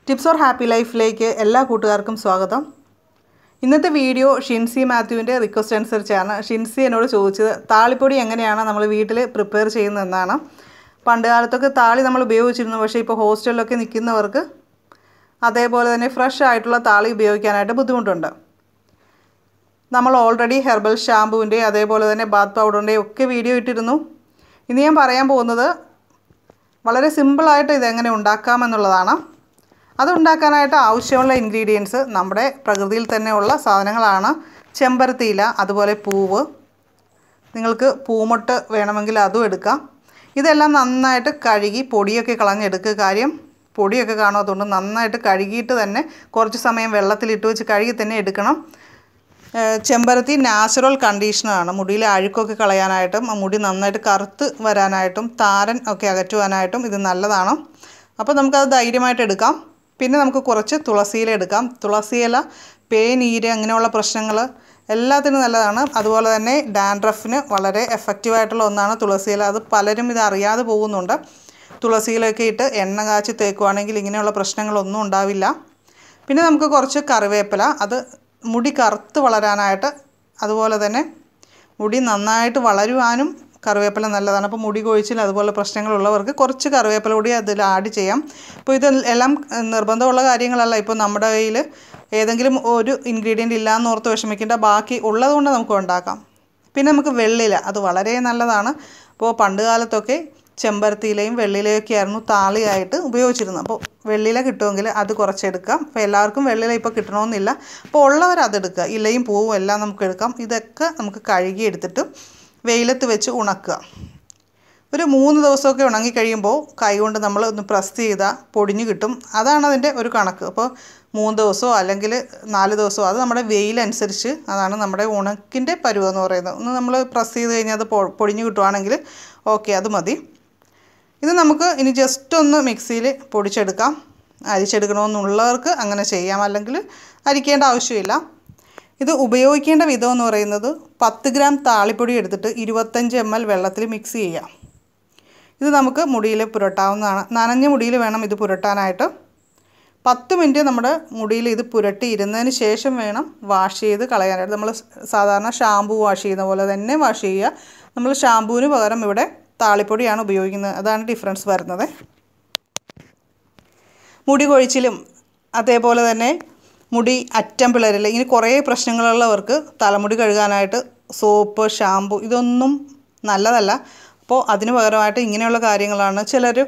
Tips or happy ലൈഫിലേക്ക് എല്ലാ കൂട്ടുകാർക്കും സ്വാഗതം. ഇന്നത്തെ വീഡിയോ ഷിൻസി മാത്യുവിൻ്റെ റിക്വസ്റ്റ് അനുസരിച്ചാണ്. ഷിൻസി എന്നോട് ചോദിച്ചത് താളിപ്പൊടി എങ്ങനെയാണ് നമ്മൾ വീട്ടിൽ പ്രിപ്പയർ ചെയ്യുന്നതെന്നാണ്. പണ്ട് കാലത്തൊക്കെ താളി നമ്മൾ ഉപയോഗിച്ചിരുന്നു, പക്ഷേ ഇപ്പോൾ ഹോസ്റ്റലിലൊക്കെ നിൽക്കുന്നവർക്ക് അതേപോലെ തന്നെ ഫ്രഷ് ആയിട്ടുള്ള താളി ഉപയോഗിക്കാനായിട്ട് ബുദ്ധിമുട്ടുണ്ട്. നമ്മൾ ഓൾറെഡി ഹെർബൽ ഷാമ്പുവിൻ്റെ അതേപോലെ തന്നെ ബാത്ത് പൗഡറിൻ്റെ ഒക്കെ വീഡിയോ ഇട്ടിരുന്നു. ഇനി ഞാൻ പറയാൻ പോകുന്നത് വളരെ സിമ്പിളായിട്ട് ഇതെങ്ങനെ ഉണ്ടാക്കാമെന്നുള്ളതാണ്. അതുണ്ടാക്കാനായിട്ട് ആവശ്യമുള്ള ഇൻഗ്രീഡിയൻസ് നമ്മുടെ പ്രകൃതിയിൽ തന്നെയുള്ള സാധനങ്ങളാണ്. ചെമ്പരത്തിയില, അതുപോലെ പൂവ്, നിങ്ങൾക്ക് പൂമൊട്ട് വേണമെങ്കിൽ അതും എടുക്കാം. ഇതെല്ലാം നന്നായിട്ട് കഴുകി പൊടിയൊക്കെ കളഞ്ഞെടുക്കുക. കാര്യം പൊടിയൊക്കെ കാണും, അതുകൊണ്ട് നന്നായിട്ട് കഴുകിയിട്ട് തന്നെ കുറച്ച് സമയം വെള്ളത്തിലിട്ട് വെച്ച് കഴുകി തന്നെ എടുക്കണം. ചെമ്പരത്തി നാച്ചുറൽ കണ്ടീഷണറാണ്. മുടിയിലെ അഴുക്കൊക്കെ കളയാനായിട്ടും മുടി നന്നായിട്ട് കറുത്ത് വരാനായിട്ടും താരൻ ഒക്കെ അകറ്റുവാനായിട്ടും ഇത് നല്ലതാണ്. അപ്പോൾ നമുക്കത് ധൈര്യമായിട്ട് എടുക്കാം. പിന്നെ നമുക്ക് കുറച്ച് തുളസിയില എടുക്കാം. തുളസിയില പേനീര് അങ്ങനെയുള്ള പ്രശ്നങ്ങൾ എല്ലാത്തിനും നല്ലതാണ്. അതുപോലെ തന്നെ ഡാൻഡ്രഫിന് വളരെ എഫക്റ്റീവായിട്ടുള്ള ഒന്നാണ് തുളസിയില. അത് പലരും ഇത് അറിയാതെ പോകുന്നുണ്ട്. തുളസിയിലൊക്കെ ഇട്ട് എണ്ണ കാച്ചി തേക്കുവാണെങ്കിൽ ഇങ്ങനെയുള്ള പ്രശ്നങ്ങളൊന്നും ഉണ്ടാവില്ല. പിന്നെ നമുക്ക് കുറച്ച് കറിവേപ്പില, അത് മുടി കറുത്ത് വളരാനായിട്ട് അതുപോലെ തന്നെ മുടി നന്നായിട്ട് വളരുവാനും കറിവേപ്പില നല്ലതാണ്. അപ്പോൾ മുടി കൊഴിച്ചിൽ അതുപോലെ പ്രശ്നങ്ങളുള്ളവർക്ക് കുറച്ച് കറിവേപ്പില കൂടി അതിൽ ആഡ് ചെയ്യാം. അപ്പോൾ ഇതെല്ലാം നിർബന്ധമുള്ള കാര്യങ്ങളല്ല. ഇപ്പോൾ നമ്മുടെ കയ്യിൽ ഏതെങ്കിലും ഒരു ഇൻഗ്രീഡിയൻ്റ് ഇല്ലയെന്ന് ഓർത്ത് വിഷമിക്കേണ്ട, ബാക്കി ഉള്ളതുകൊണ്ട് നമുക്ക് ഉണ്ടാക്കാം. പിന്നെ നമുക്ക് വെള്ളില, അത് വളരെ നല്ലതാണ്. അപ്പോൾ പണ്ട് കാലത്തൊക്കെ ചെമ്പരത്തിയിലയും വെള്ളിലയൊക്കെ ആയിരുന്നു താളിയായിട്ട് ഉപയോഗിച്ചിരുന്നത്. അപ്പോൾ വെള്ളില കിട്ടുമെങ്കിൽ അത് കുറച്ചെടുക്കാം. അപ്പോൾ എല്ലാവർക്കും വെള്ളില ഇപ്പോൾ കിട്ടണമെന്നില്ല. അപ്പോൾ ഉള്ളവർ അതെടുക്കുക. ഇലയും പൂവും എല്ലാം നമുക്ക് എടുക്കാം. ഇതൊക്കെ നമുക്ക് കഴുകി എടുത്തിട്ട് വെയിലത്ത് വെച്ച് ഉണക്കുക. ഒരു 3 ദിവസമൊക്കെ ഉണങ്ങി കഴിയുമ്പോൾ കൈകൊണ്ട് നമ്മൾ ഒന്ന് പ്രസ് ചെയ്താൽ പൊടിഞ്ഞ് കിട്ടും. അതാണ് അതിൻ്റെ ഒരു കണക്ക്. അപ്പോൾ 3 ദിവസമോ അല്ലെങ്കിൽ 4 ദിവസമോ, അത് നമ്മുടെ വെയിലനുസരിച്ച്, അതാണ് നമ്മുടെ ഉണക്കിൻ്റെ പരുവെന്ന് പറയുന്നത്. ഒന്ന് നമ്മൾ പ്രസ് ചെയ്ത് കഴിഞ്ഞാൽ അത് പൊടിഞ്ഞ് കിട്ടുവാണെങ്കിൽ ഓക്കെ, അത് മതി. ഇത് നമുക്ക് ഇനി ജസ്റ്റ് ഒന്ന് മിക്സിയിൽ പൊടിച്ചെടുക്കാം. അരിച്ചെടുക്കണമെന്നുള്ളവർക്ക് അങ്ങനെ ചെയ്യാം, അല്ലെങ്കിൽ അരിക്കേണ്ട ആവശ്യമില്ല. ഇത് ഉപയോഗിക്കേണ്ട വിധം എന്ന് പറയുന്നത് 10 ഗ്രാം താളിപ്പൊടി എടുത്തിട്ട് 25 ml വെള്ളത്തിൽ മിക്സ് ചെയ്യാം. ഇത് നമുക്ക് മുടിയിൽ പുരട്ടാവുന്നതാണ്. നനഞ്ഞ മുടിയിൽ വേണം ഇത് പുരട്ടാനായിട്ട്. 10 മിനിറ്റ് നമ്മുടെ മുടിയിൽ ഇത് പുരട്ടി ഇരുന്നതിന് ശേഷം വേണം വാഷ് ചെയ്ത് കളയാനായിട്ട്. നമ്മൾ സാധാരണ ഷാമ്പു വാഷ് ചെയ്യുന്ന പോലെ തന്നെ വാഷ് ചെയ്യുക. നമ്മൾ ഷാമ്പുവിന് പകരം ഇവിടെ താളിപ്പൊടിയാണ് ഉപയോഗിക്കുന്നത്. അതാണ് ഡിഫറൻസ് വരുന്നത്. മുടി കൊഴിച്ചിലും അതേപോലെ തന്നെ മുടി അറ്റം പിളരൽ, ഇങ്ങനെ കുറേ പ്രശ്നങ്ങളുള്ളവർക്ക് തലമുടി കഴുകാനായിട്ട് സോപ്പ്, ഷാമ്പു ഇതൊന്നും നല്ലതല്ല. അപ്പോൾ അതിന് പകരമായിട്ട് ഇങ്ങനെയുള്ള കാര്യങ്ങളാണ്. ചിലർ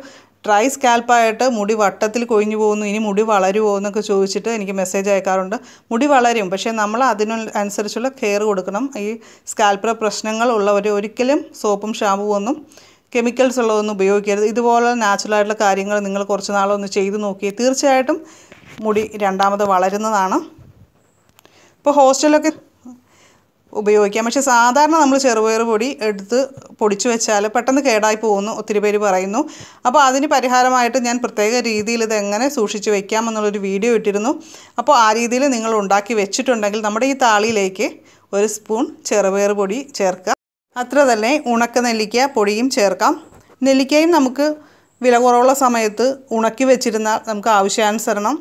ഡ്രൈ സ്കാൽപ്പായിട്ട് മുടി വട്ടത്തിൽ കൊഴിഞ്ഞു പോകുന്നു, ഇനി മുടി വളരുമോ എന്നൊക്കെ ചോദിച്ചിട്ട് എനിക്ക് മെസ്സേജ് അയക്കാറുണ്ട്. മുടി വളരും, പക്ഷേ നമ്മൾ അതിനനുസരിച്ചുള്ള കെയർ കൊടുക്കണം. ഈ സ്കാൽപ്പിലെ പ്രശ്നങ്ങൾ ഉള്ളവർ ഒരിക്കലും സോപ്പും ഷാമ്പുവും ഒന്നും കെമിക്കൽസ് ഉള്ളതൊന്നും ഉപയോഗിക്കരുത്. ഇതുപോലെ നാച്ചുറലായിട്ടുള്ള കാര്യങ്ങൾ നിങ്ങൾ കുറച്ച് നാളൊന്ന് ചെയ്ത് നോക്കി, തീർച്ചയായിട്ടും മുടി രണ്ടാമത് വളരുന്നതാണ്. ഇപ്പോൾ ഹോസ്റ്റലിലൊക്കെ ഉപയോഗിക്കാം, പക്ഷേ സാധാരണ നമ്മൾ ചെറുപയർ പൊടി എടുത്ത് പൊടിച്ചു വെച്ചാൽ പെട്ടെന്ന് കേടായി പോകുന്നു ഒത്തിരി പേര് പറയുന്നു. അപ്പോൾ അതിന് പരിഹാരമായിട്ട് ഞാൻ പ്രത്യേക രീതിയിൽ ഇതെങ്ങനെ സൂക്ഷിച്ച് വെക്കാമെന്നുള്ളൊരു വീഡിയോ ഇട്ടിരുന്നു. അപ്പോൾ ആ രീതിയിൽ നിങ്ങൾ ഉണ്ടാക്കി വെച്ചിട്ടുണ്ടെങ്കിൽ നമ്മുടെ ഈ താളിയിലേക്ക് 1 സ്പൂൺ ചെറുപയർ പൊടി ചേർക്കുക. അത്ര തന്നെ ഉണക്ക നെല്ലിക്ക പൊടിയും ചേർക്കാം. നെല്ലിക്കയും നമുക്ക് വില കുറവുള്ള സമയത്ത് ഉണക്കി വെച്ചിരുന്നാൽ നമുക്ക് ആവശ്യാനുസരണം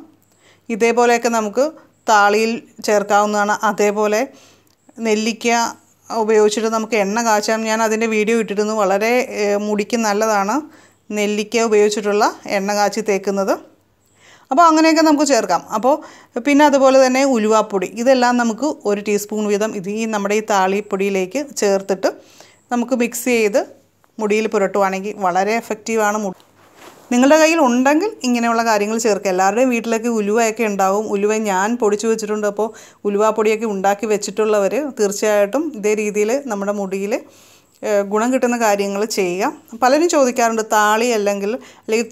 ഇതേപോലെയൊക്കെ നമുക്ക് താളിയിൽ ചേർക്കാവുന്നതാണ്. അതേപോലെ നെല്ലിക്ക ഉപയോഗിച്ചിട്ട് നമുക്ക് എണ്ണ കാച്ചാം. ഞാൻ അതിൻ്റെ വീഡിയോ ഇട്ടിരുന്നു. വളരെ മുടിക്ക് നല്ലതാണ് നെല്ലിക്ക ഉപയോഗിച്ചിട്ടുള്ള എണ്ണ കാച്ചി തേക്കുന്നത്. അപ്പോൾ അങ്ങനെയൊക്കെ നമുക്ക് ചേർക്കാം. അപ്പോൾ പിന്നെ അതുപോലെ തന്നെ ഉലുവാപ്പൊടി, ഇതെല്ലാം നമുക്ക് 1 ടീസ്പൂൺ വീതം ഈ നമ്മുടെ ഈ താളിപ്പൊടിയിലേക്ക് ചേർത്തിട്ട് നമുക്ക് മിക്സ് ചെയ്ത് മുടിയിൽ പുരട്ടുവാണെങ്കിൽ വളരെ എഫക്റ്റീവാണ്. നിങ്ങളുടെ കയ്യിൽ ഉണ്ടെങ്കിൽ ഇങ്ങനെയുള്ള കാര്യങ്ങൾ ചേർക്കുക. എല്ലാവരുടെയും വീട്ടിലൊക്കെ ഉലുവയൊക്കെ ഉണ്ടാവും. ഉലുവ ഞാൻ പൊടിച്ചു വെച്ചിട്ടുണ്ട്. അപ്പോൾ ഉലുവാപ്പൊടിയൊക്കെ ഉണ്ടാക്കി വെച്ചിട്ടുള്ളവർ തീർച്ചയായിട്ടും ഇതേ രീതിയിൽ നമ്മുടെ മുടിയിൽ ഗുണം കിട്ടുന്ന കാര്യങ്ങൾ ചെയ്യുക. പലരും ചോദിക്കാറുണ്ട് താളി അല്ലെങ്കിൽ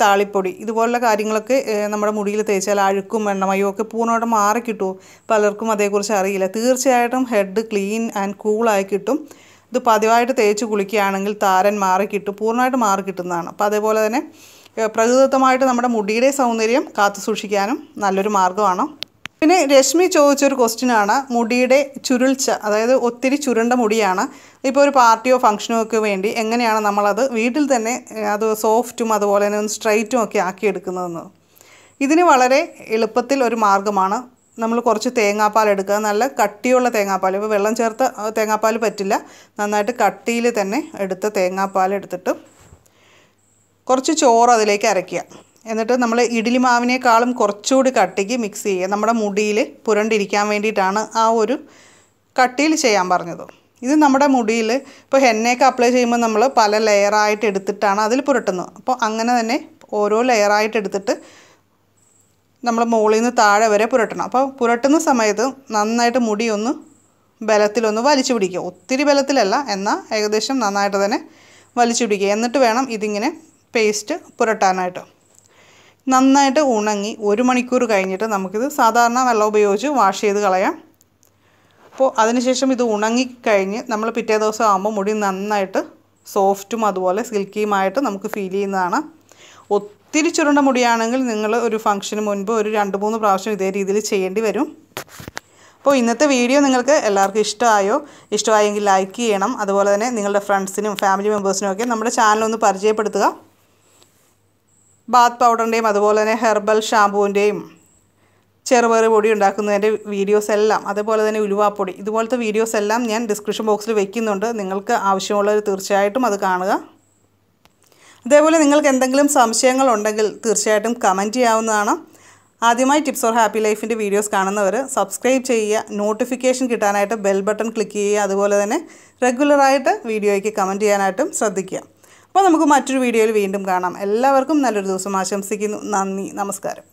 താളിപ്പൊടി ഇതുപോലുള്ള കാര്യങ്ങളൊക്കെ നമ്മുടെ മുടിയിൽ തേച്ചാൽ അഴുക്കും എണ്ണമയോ ഒക്കെ പൂർണ്ണമായിട്ട് മാറിക്കിട്ടുമോ? പലർക്കും അതേക്കുറിച്ച് അറിയില്ല. തീർച്ചയായിട്ടും ഹെഡ് ക്ലീൻ ആൻഡ് കൂളായി കിട്ടും. ഇത് പതിവായിട്ട് തേച്ച് കുളിക്കുകയാണെങ്കിൽ താരൻ മാറിക്കിട്ടും, പൂർണ്ണമായിട്ട് മാറിക്കിട്ടുന്നതാണ്. അപ്പോൾ അതേപോലെ തന്നെ പ്രകൃതിദത്തമായിട്ട് നമ്മുടെ മുടിയുടെ സൗന്ദര്യം കാത്തു സൂക്ഷിക്കാനും നല്ലൊരു മാർഗ്ഗമാണ്. പിന്നെ രശ്മി ചോദിച്ചൊരു ക്വസ്റ്റ്യനാണ് മുടിയുടെ ചുരുൾച്ച, അതായത് ഒത്തിരി ചുരുണ്ട മുടിയാണ്. ഇപ്പോൾ ഒരു പാർട്ടിയോ ഫംഗ്ഷനോ ഒക്കെ വേണ്ടി എങ്ങനെയാണ് നമ്മളത് വീട്ടിൽ തന്നെ അത് സോഫ്റ്റും അതുപോലെ തന്നെ ഒന്ന് സ്ട്രൈറ്റും ഒക്കെ ആക്കിയെടുക്കുന്നതെന്ന്. ഇതിന് വളരെ എളുപ്പത്തിൽ ഒരു മാർഗ്ഗമാണ്. നമ്മൾ കുറച്ച് തേങ്ങാപ്പാൽ എടുക്കുക, നല്ല കട്ടിയുള്ള തേങ്ങാപ്പാൽ. ഇപ്പോൾ വെള്ളം ചേർത്ത തേങ്ങാപ്പാൽ പറ്റില്ല, നന്നായിട്ട് കട്ടിയിൽ തന്നെ എടുത്ത തേങ്ങാപ്പാൽ എടുത്തിട്ട് കുറച്ച് ചോറ് അതിലേക്ക് അരയ്ക്കുക. എന്നിട്ട് നമ്മൾ ഇഡ്ഡലി മാവിനേക്കാളും കുറച്ചുകൂടി കട്ടിക്ക് മിക്സ് ചെയ്യുക. നമ്മുടെ മുടിയിൽ പുരണ്ടിരിക്കാൻ വേണ്ടിയിട്ടാണ് ആ ഒരു കട്ടിയിൽ ചെയ്യാൻ പറഞ്ഞത്. ഇത് നമ്മുടെ മുടിയിൽ ഇപ്പോൾ ഹെന്നയൊക്കെ അപ്ലൈ ചെയ്യുമ്പോൾ നമ്മൾ പല ലെയറായിട്ട് എടുത്തിട്ടാണ് അതിൽ പുരട്ടുന്നത്. അപ്പോൾ അങ്ങനെ തന്നെ ഓരോ ലെയറായിട്ട് എടുത്തിട്ട് നമ്മൾ മുകളിൽ നിന്ന് താഴെ വരെ പുരട്ടണം. അപ്പോൾ പുരട്ടുന്ന സമയത്ത് നന്നായിട്ട് മുടി ഒന്ന് ബലത്തിലൊന്ന് വലിച്ചു പിടിക്കുക. ഒത്തിരി ബലത്തിലല്ല, എന്നാൽ ഏകദേശം നന്നായിട്ട് തന്നെ വലിച്ചു പിടിക്കുക. എന്നിട്ട് വേണം ഇതിങ്ങനെ പേസ്റ്റ് പുരട്ടാനായിട്ട്. നന്നായിട്ട് ഉണങ്ങി 1 മണിക്കൂർ കഴിഞ്ഞിട്ട് നമുക്കിത് സാധാരണ വെള്ളം ഉപയോഗിച്ച് വാഷ് ചെയ്ത് കളയാം. അപ്പോൾ അതിനുശേഷം ഇത് ഉണങ്ങിക്കഴിഞ്ഞ് നമ്മൾ പിറ്റേ ദിവസം ആകുമ്പോൾ മുടി നന്നായിട്ട് സോഫ്റ്റും അതുപോലെ സിൽക്കിയുമായിട്ട് നമുക്ക് ഫീൽ ചെയ്യുന്നതാണ്. ഒത്തിരി ചുരുണ്ട മുടിയാണെങ്കിൽ നിങ്ങൾ ഒരു ഫംഗ്ഷന് മുൻപ് ഒരു 2-3 പ്രാവശ്യം ഇതേ രീതിയിൽ ചെയ്യേണ്ടി വരും. അപ്പോൾ ഇന്നത്തെ വീഡിയോ നിങ്ങൾക്ക് എല്ലാവർക്കും ഇഷ്ടമായെങ്കിൽ ലൈക്ക് ചെയ്യണം. അതുപോലെ തന്നെ നിങ്ങളുടെ ഫ്രണ്ട്സിനും ഫാമിലി മെമ്പേഴ്സിനും ഒക്കെ നമ്മുടെ ചാനലൊന്ന് പരിചയപ്പെടുത്തുക. ബാത്ത് പൗഡറിൻ്റെയും അതുപോലെ തന്നെ ഹെർബൽ ഷാമ്പൂവിൻ്റെയും ചെറുപയറ് പൊടി ഉണ്ടാക്കുന്നതിൻ്റെ വീഡിയോസ് എല്ലാം, അതുപോലെ തന്നെ ഉലുവാപ്പൊടി, ഇതുപോലത്തെ വീഡിയോസ് എല്ലാം ഞാൻ ഡിസ്ക്രിപ്ഷൻ ബോക്സിൽ വയ്ക്കുന്നുണ്ട്. നിങ്ങൾക്ക് ആവശ്യമുള്ളവർ തീർച്ചയായിട്ടും അത് കാണുക. അതേപോലെ നിങ്ങൾക്ക് എന്തെങ്കിലും സംശയങ്ങളുണ്ടെങ്കിൽ തീർച്ചയായിട്ടും കമൻറ്റ് ചെയ്യാവുന്നതാണ്. ആദ്യമായി ടിപ്സ് ഫോർ ഹാപ്പി ലൈഫിൻ്റെ വീഡിയോസ് കാണുന്നവർ സബ്സ്ക്രൈബ് ചെയ്യുക, നോട്ടിഫിക്കേഷൻ കിട്ടാനായിട്ട് ബെൽ ബട്ടൺ ക്ലിക്ക് ചെയ്യുക. അതുപോലെ തന്നെ റെഗുലറായിട്ട് വീഡിയോയ്ക്ക് കമൻറ്റ് ചെയ്യാനായിട്ടും ശ്രദ്ധിക്കുക. അപ്പോൾ നമുക്ക് മറ്റൊരു വീഡിയോയിൽ വീണ്ടും കാണാം. എല്ലാവർക്കും നല്ലൊരു ദിവസം ആശംസിക്കുന്നു. നന്ദി, നമസ്കാരം.